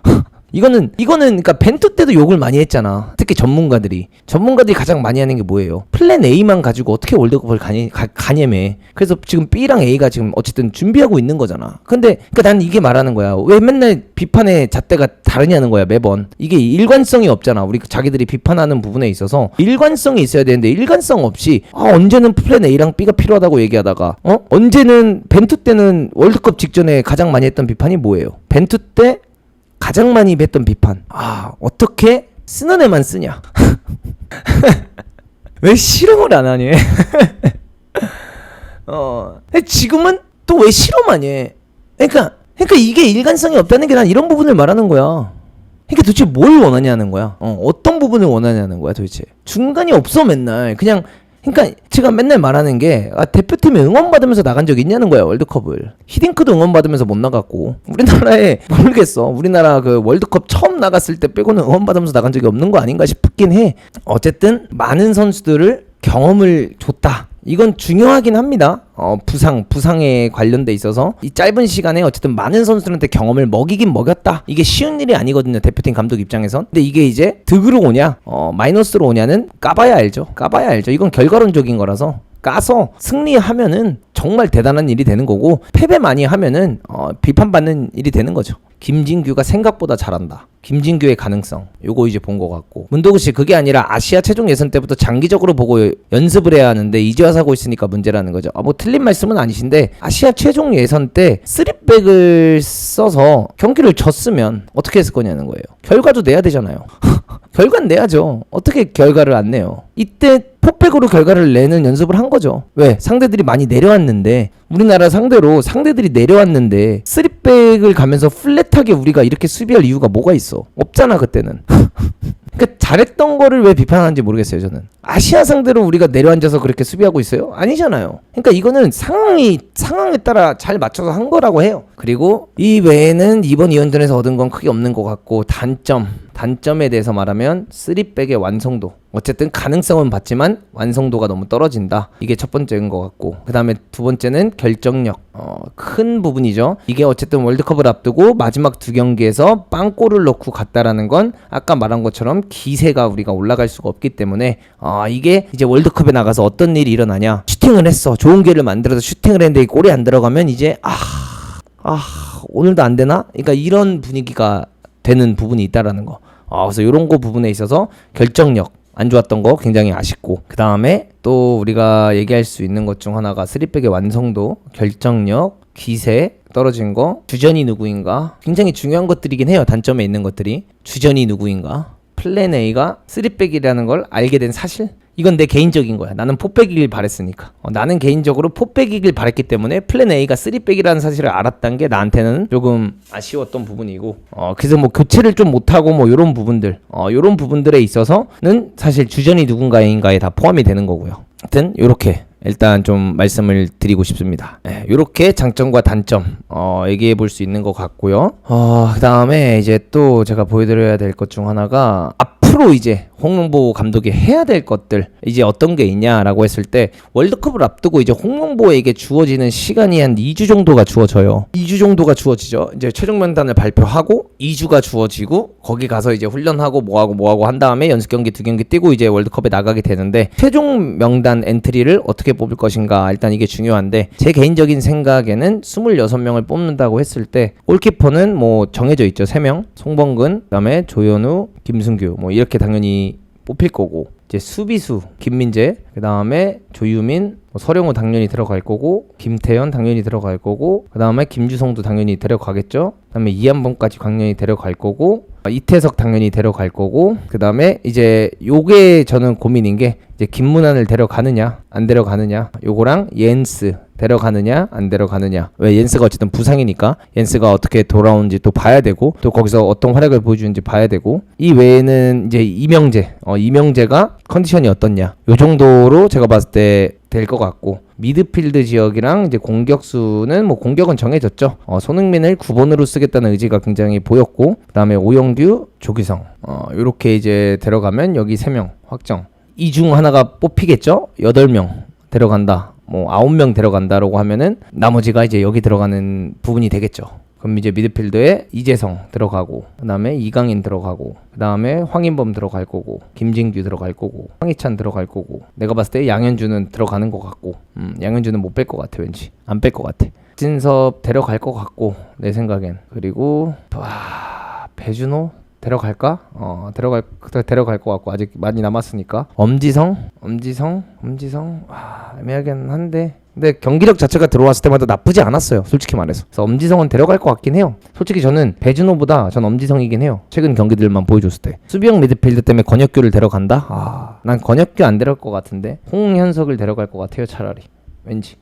이거는 그러니까 벤투 때도 욕을 많이 했잖아. 특히 전문가들이 가장 많이 하는 게 뭐예요? 플랜 A만 가지고 어떻게 월드컵을 가냐며. 그래서 지금 B랑 A가 지금 어쨌든 준비하고 있는 거잖아. 근데 그러니까 난 이게 말하는 거야. 왜 맨날 비판의 잣대가 다르냐는 거야. 매번 이게 일관성이 없잖아. 우리 자기들이 비판하는 부분에 있어서 일관성이 있어야 되는데 일관성 없이 언제는 플랜 A랑 B가 필요하다고 얘기하다가 언제는 벤투 때는 월드컵 직전에 가장 많이 했던 비판이 뭐예요? 벤투 때 가장 많이 했던 비판. 어떻게 쓰는 애만 쓰냐? 왜 실험을 안 하니? 지금은 또 왜 실험 안 해? 그러니까 이게 일관성이 없다는 게 난 이런 부분을 말하는 거야. 그러니까 도대체 뭘 원하냐는 거야. 어떤 부분을 원하냐는 거야 도대체. 중간이 없어 맨날. 그러니까 제가 맨날 말하는 게 대표팀에 응원받으면서 나간 적 있냐는 거야. 월드컵을. 히딩크도 응원받으면서 못 나갔고 우리나라에 모르겠어. 우리나라 그 월드컵 처음 나갔을 때 빼고는 응원받으면서 나간 적이 없는 거 아닌가 싶긴 해. 어쨌든 많은 선수들을 경험을 줬다. 이건 중요하긴 합니다. 부상에 관련돼 있어서 이 짧은 시간에 어쨌든 많은 선수들한테 경험을 먹이긴 먹였다. 이게 쉬운 일이 아니거든요. 대표팀 감독 입장에선. 근데 이게 이제 득으로 오냐 마이너스로 오냐는 까봐야 알죠. 이건 결과론적인 거라서 까서 승리하면은 정말 대단한 일이 되는 거고 패배 많이 하면은 비판받는 일이 되는 거죠. 김진규가 생각보다 잘한다. 김진규의 가능성 요거 이제 본 것 같고 문도구씨 그게 아니라 아시아 최종 예선 때부터 장기적으로 보고 연습을 해야 하는데 이제 와서 하고 있으니까 문제라는 거죠. 뭐 틀린 말씀은 아니신데 아시아 최종 예선 때 3백을 써서 경기를 졌으면 어떻게 했을 거냐는 거예요. 결과도 내야 되잖아요. 결과는 내야죠. 어떻게 결과를 안 내요? 이때 4백으로 결과를 내는 연습을 한 거죠. 왜? 상대들이 많이 내려왔는데 우리나라 상대로 상대들이 내려왔는데 3백을 가면서 플랫하게 우리가 이렇게 수비할 이유가 뭐가 있어? 없잖아 그때는. 그러니까 잘했던 거를 왜 비판하는지 모르겠어요. 저는 아시아 상대로 우리가 내려앉아서 그렇게 수비하고 있어요? 아니잖아요. 그러니까 이거는 상황에 따라 잘 맞춰서 한 거라고 해요. 그리고 이 외에는 이번 2연전에서 얻은 건 크게 없는 것 같고 단점에 대해서 말하면 3백의 완성도 어쨌든 가능성은 봤지만 완성도가 너무 떨어진다. 이게 첫 번째인 것 같고 그 다음에 두 번째는 결정력 큰 부분이죠. 이게 어쨌든 월드컵을 앞두고 마지막 두 경기에서 빵골을 넣고 갔다라는 건 아까 말한 것처럼 기세가 우리가 올라갈 수가 없기 때문에 이게 이제 월드컵에 나가서 어떤 일이 일어나냐. 슈팅을 했어. 좋은 기회를 만들어서 슈팅을 했는데 골이 안 들어가면 이제 오늘도 안 되나? 그러니까 이런 분위기가 되는 부분이 있다라는 거. 그래서 이런 거 부분에 있어서 결정력 안 좋았던 거 굉장히 아쉽고, 그 다음에 또 우리가 얘기할 수 있는 것 중 하나가 3백의 완성도, 결정력, 기세 떨어진 거, 주전이 누구인가 굉장히 중요한 것들이긴 해요. 단점에 있는 것들이 주전이 누구인가, 플랜 A가 3백이라는 걸 알게 된 사실, 이건 내 개인적인 거야. 나는 4백이길 바랬으니까. 나는 개인적으로 4백이길 바랬기 때문에 플랜 A가 3백이라는 사실을 알았던 게 나한테는 조금 아쉬웠던 부분이고, 그래서 뭐 교체를 좀 못하고 뭐 요런 부분들, 요런 부분들에 있어서는 사실 주전이 누군가인가에 다 포함이 되는 거고요. 하여튼 요렇게 일단 좀 말씀을 드리고 싶습니다. 요렇게 장점과 단점 얘기해 볼 수 있는 것 같고요. 그 다음에 이제 또 제가 보여드려야 될 것 중 하나가 앞으로 이제 홍명보 감독이 해야 될 것들 이제 어떤 게 있냐라고 했을 때, 월드컵을 앞두고 이제 홍명보에게 주어지는 시간이 한 2주 정도가 주어져요. 2주 정도가 주어지죠. 이제 최종 명단을 발표하고 2주가 주어지고, 거기 가서 이제 훈련하고 뭐하고 한 다음에 연습 경기 2경기 뛰고 이제 월드컵에 나가게 되는데, 최종 명단 엔트리를 어떻게 뽑을 것인가, 일단 이게 중요한데, 제 개인적인 생각에는 26명을 뽑는다고 했을 때 골키퍼는 뭐 정해져 있죠. 3명, 송범근, 그다음에 조현우, 김승규, 뭐 이렇게 당연히 뽑힐 거고, 이제 수비수 김민재, 그 다음에 조유민, 서령우 당연히 들어갈 거고, 김태현 당연히 들어갈 거고, 그 다음에 김주성도 당연히 데려가겠죠. 그 다음에 이한범까지 당연히 데려갈 거고, 이태석 당연히 데려갈 거고, 그 다음에 이제 요게 저는 고민인 게, 이제 김문환을 데려가느냐 안 데려가느냐, 요거랑 옌스 데려가느냐 안 데려가느냐. 왜? 옌스가 어쨌든 부상이니까 옌스가 어떻게 돌아오는지 또 봐야 되고, 또 거기서 어떤 활약을 보여주는지 봐야 되고, 이 외에는 이제 이명재가 컨디션이 어떻냐, 요 정도로 제가 봤을 때 될 것 같고, 미드필드 지역이랑 이제 공격수는 뭐 공격은 정해졌죠. 손흥민을 9번으로 쓰겠다는 의지가 굉장히 보였고, 그 다음에 오영규, 조규성, 요렇게 이제 데려가면 여기 3명 확정. 이 중 하나가 뽑히겠죠. 8명 데려간다, 뭐 9명 데려간다라고 하면은 나머지가 이제 여기 들어가는 부분이 되겠죠. 그럼 이제 미드필더에 이재성 들어가고, 그 다음에 이강인 들어가고, 그 다음에 황인범 들어갈 거고, 김진규 들어갈 거고, 황희찬 들어갈 거고, 내가 봤을 때 양현주는 들어가는 것 같고, 양현주는 못 뺄 것 같아. 왠지 안 뺄 것 같아. 진섭 데려갈 것 같고, 내 생각엔. 그리고 배준호 데려갈까? 데려갈 것 같고, 아직 많이 남았으니까. 엄지성 애매하긴 한데, 근데 경기력 자체가 들어왔을 때마다 나쁘지 않았어요, 솔직히 말해서. 그래서 엄지성은 데려갈 것 같긴 해요. 솔직히 저는 배준호보다 전 엄지성이긴 해요, 최근 경기들만 보여줬을 때. 수비형 미드필드 때문에 권혁규를 데려간다? 난 권혁규 안 데려갈 것 같은데 홍현석을 데려갈 것 같아요, 차라리. 왠지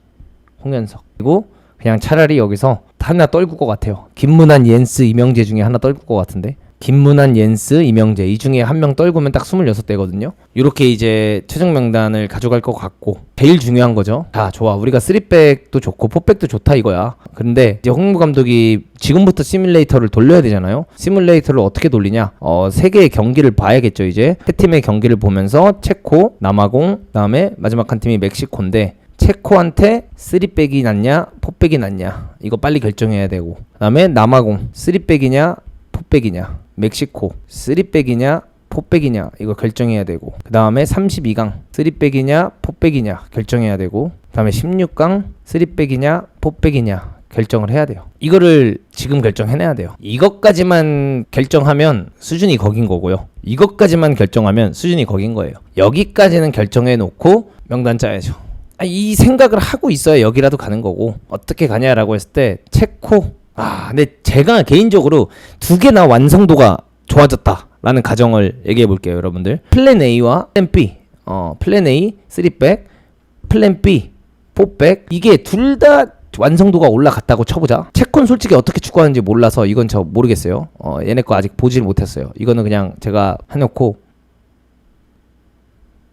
홍현석. 그리고 그냥 차라리 여기서 하나 떨굴 것 같아요. 김문환, 옌스, 이명재 중에 하나 떨굴 것 같은데, 김문환, 옌스, 이명재 이 중에 한 명 떨구면 딱 26대거든요. 이렇게 이제 최종 명단을 가져갈 것 같고, 제일 중요한 거죠. 자, 좋아, 우리가 3백도 좋고 4백도 좋다 이거야. 근데 이제 홍명보 감독이 지금부터 시뮬레이터를 돌려야 되잖아요. 시뮬레이터를 어떻게 돌리냐, 3개의 경기를 봐야겠죠. 이제 세 팀의 경기를 보면서 체코, 남아공, 그다음에 마지막 한 팀이 멕시코인데, 체코한테 3백이 낫냐 4백이 낫냐, 이거 빨리 결정해야 되고, 그 다음에 남아공 3백이냐 4백이냐, 멕시코 3백이냐 4백이냐, 이거 결정해야 되고, 그 다음에 32강 3백이냐 4백이냐 결정해야 되고, 그 다음에 16강 3백이냐 4백이냐 결정을 해야 돼요. 이거를 지금 결정해내야 돼요. 이것까지만 결정하면 수준이 거긴 거고요. 이것까지만 결정하면 수준이 거긴 거예요. 여기까지는 결정해놓고 명단 짜야죠. 이 생각을 하고 있어야 여기라도 가는 거고, 어떻게 가냐라고 했을 때 체코, 근데 제가 개인적으로 2개나 완성도가 좋아졌다라는 가정을 얘기해 볼게요, 여러분들. 플랜 A와 플랜 B, 플랜 A 3백, 플랜 B 4백, 이게 둘 다 완성도가 올라갔다고 쳐보자. 체코는 솔직히 어떻게 축구하는지 몰라서 이건 저 모르겠어요. 얘네 거 아직 보질 못했어요. 이거는 그냥 제가 해놓고,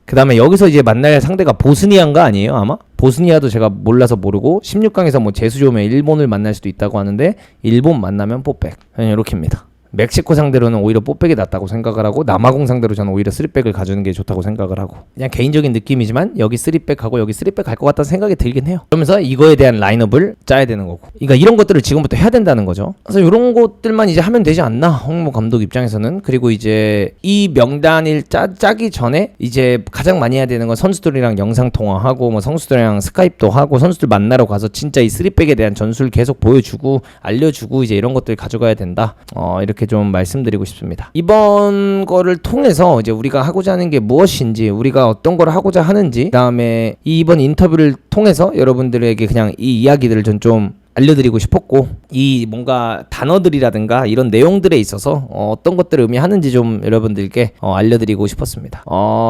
그 다음에 여기서 이제 만날 상대가 보스니아인가 아니에요, 아마? 보스니아도 제가 몰라서 모르고, 16강에서 뭐 재수 좋으면 일본을 만날 수도 있다고 하는데, 일본 만나면 4백. 그냥 이렇게입니다. 멕시코 상대로는 오히려 뽀백이 낫다고 생각을 하고 남아공 상대로 저는 오히려 3백을 가주는 게 좋다고 생각을 하고 그냥 개인적인 느낌이지만 여기 3백하고 여기 3백 갈 것 같다는 생각이 들긴 해요. 그러면서 이거에 대한 라인업을 짜야 되는 거고 그러니까 이런 것들을 지금부터 해야 된다는 거죠. 그래서 이런 것들만 이제 하면 되지 않나 홍모 감독 입장에서는. 그리고 이제 이 명단을 짜기 전에 이제 가장 많이 해야 되는 건 선수들이랑 영상 통화하고 뭐 선수들이랑 스카이프도 하고 선수들 만나러 가서 진짜 이 3백에 대한 전술 계속 보여주고 알려주고 이제 이런 것들 가져가야 된다. 이렇게 좀 말씀드리고 싶습니다. 이번 거를 통해서 이제 우리가 하고자 하는 게 무엇인지 우리가 어떤 걸 하고자 하는지 그다음에 이번 인터뷰를 통해서 여러분들에게 그냥 이 이야기들을 좀 알려드리고 싶었고 이 뭔가 단어들이라든가 이런 내용들에 있어서 어떤 것들을 의미하는지 좀 여러분들께 알려드리고 싶었습니다.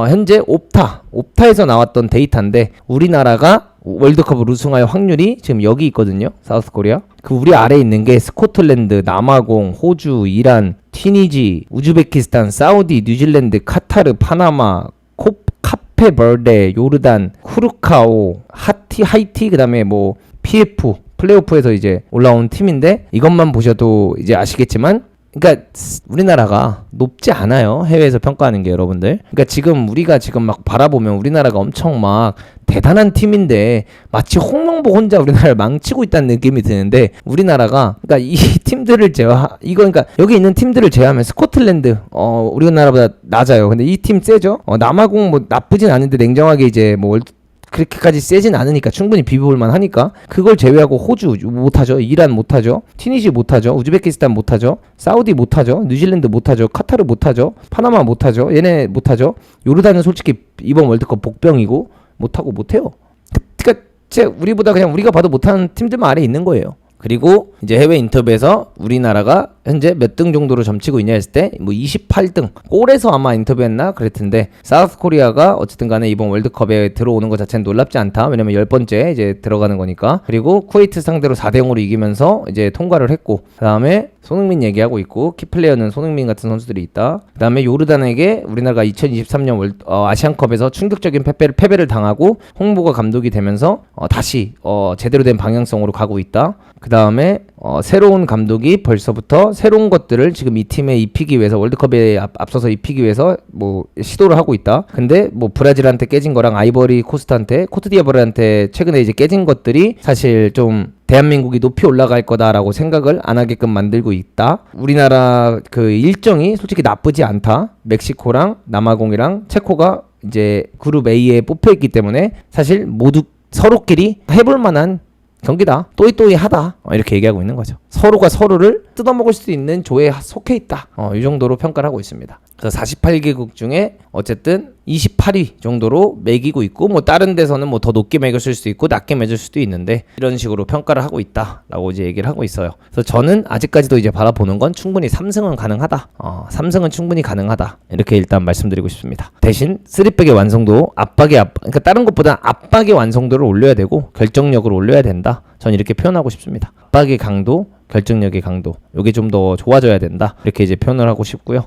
현재 옵타에서 나왔던 데이터인데 우리나라가 월드컵을 우승할 확률이 지금 여기 있거든요. 사우스코리아. 그 우리 아래에 있는 게 스코틀랜드, 남아공, 호주, 이란, 튀니지, 우즈베키스탄, 사우디, 뉴질랜드, 카타르, 파나마, 카페버데, 요르단, 쿠르카오, 하이티, 그 다음에 뭐 PF 플레이오프에서 이제 올라온 팀인데 이것만 보셔도 이제 아시겠지만 그러니까 우리나라가 높지 않아요. 해외에서 평가하는 게 여러분들. 그러니까 지금 우리가 지금 막 바라보면 우리나라가 엄청 막 대단한 팀인데 마치 홍명보 혼자 우리나라를 망치고 있다는 느낌이 드는데 우리나라가 그러니까 이 팀들을 그러니까 여기 있는 팀들을 제외하면 스코틀랜드 우리나라보다 낮아요. 근데 이 팀 세죠. 남아공 뭐 나쁘진 않은데 냉정하게 이제 뭐 그렇게까지 세진 않으니까 충분히 비벼볼만 하니까 그걸 제외하고 호주 못하죠. 이란 못하죠. 튀니지 못하죠. 우즈베키스탄 못하죠. 사우디 못하죠. 뉴질랜드 못하죠. 카타르 못하죠. 파나마 못하죠. 얘네 못하죠. 요르단은 솔직히 이번 월드컵 복병이고 못해요. 그러니까 우리보다 그냥 우리가 봐도 못하는 팀들만 아래에 있는 거예요. 그리고 이제 해외 인터뷰에서 우리나라가 현재 몇 등 정도로 점치고 있냐 했을 때 뭐 28등 골에서 아마 인터뷰했나 그랬던데 사우스코리아가 어쨌든 간에 이번 월드컵에 들어오는 것 자체는 놀랍지 않다. 왜냐면 10번째 이제 들어가는 거니까. 그리고 쿠웨이트 상대로 4대0으로 이기면서 이제 통과를 했고 그 다음에 손흥민 얘기하고 있고 키플레이어는 손흥민 같은 선수들이 있다. 그 다음에 요르단에게 우리나라가 2023년 아시안컵에서 충격적인 패배를 당하고 홍보가 감독이 되면서 다시 제대로 된 방향성으로 가고 있다. 그 다음에 새로운 감독이 벌써부터 새로운 것들을 지금 이 팀에 입히기 위해서 월드컵에 앞서서 입히기 위해서 뭐 시도를 하고 있다. 근데 뭐 브라질한테 깨진 거랑 아이보리 코스트한테 코트디아보르한테 최근에 이제 깨진 것들이 사실 좀 대한민국이 높이 올라갈 거다라고 생각을 안 하게끔 만들고 있다. 우리나라 그 일정이 솔직히 나쁘지 않다. 멕시코랑 남아공이랑 체코가 이제 그룹 A에 뽑혀 있기 때문에 사실 모두 서로끼리 해볼 만한 경기다. 또이또이하다. 이렇게 얘기하고 있는 거죠. 서로가 서로를 뜯어먹을 수 있는 조에 속해 있다. 이 정도로 평가를 하고 있습니다. 그래서 48개국 중에 어쨌든 28위 정도로 매기고 있고 뭐 다른 데서는 뭐 더 높게 매겼을 수도 있고 낮게 매길 수도 있는데 이런 식으로 평가를 하고 있다라고 이제 얘기를 하고 있어요. 그래서 저는 아직까지도 이제 바라보는 건 충분히 3승은 가능하다. 3승은 충분히 가능하다. 이렇게 일단 말씀드리고 싶습니다. 대신 3백의 완성도 그러니까 다른 것보다 압박의 완성도를 올려야 되고 결정력을 올려야 된다. 전 이렇게 표현하고 싶습니다. 압박의 강도, 결정력의 강도. 이게 좀 더 좋아져야 된다. 이렇게 이제 표현을 하고 싶고요.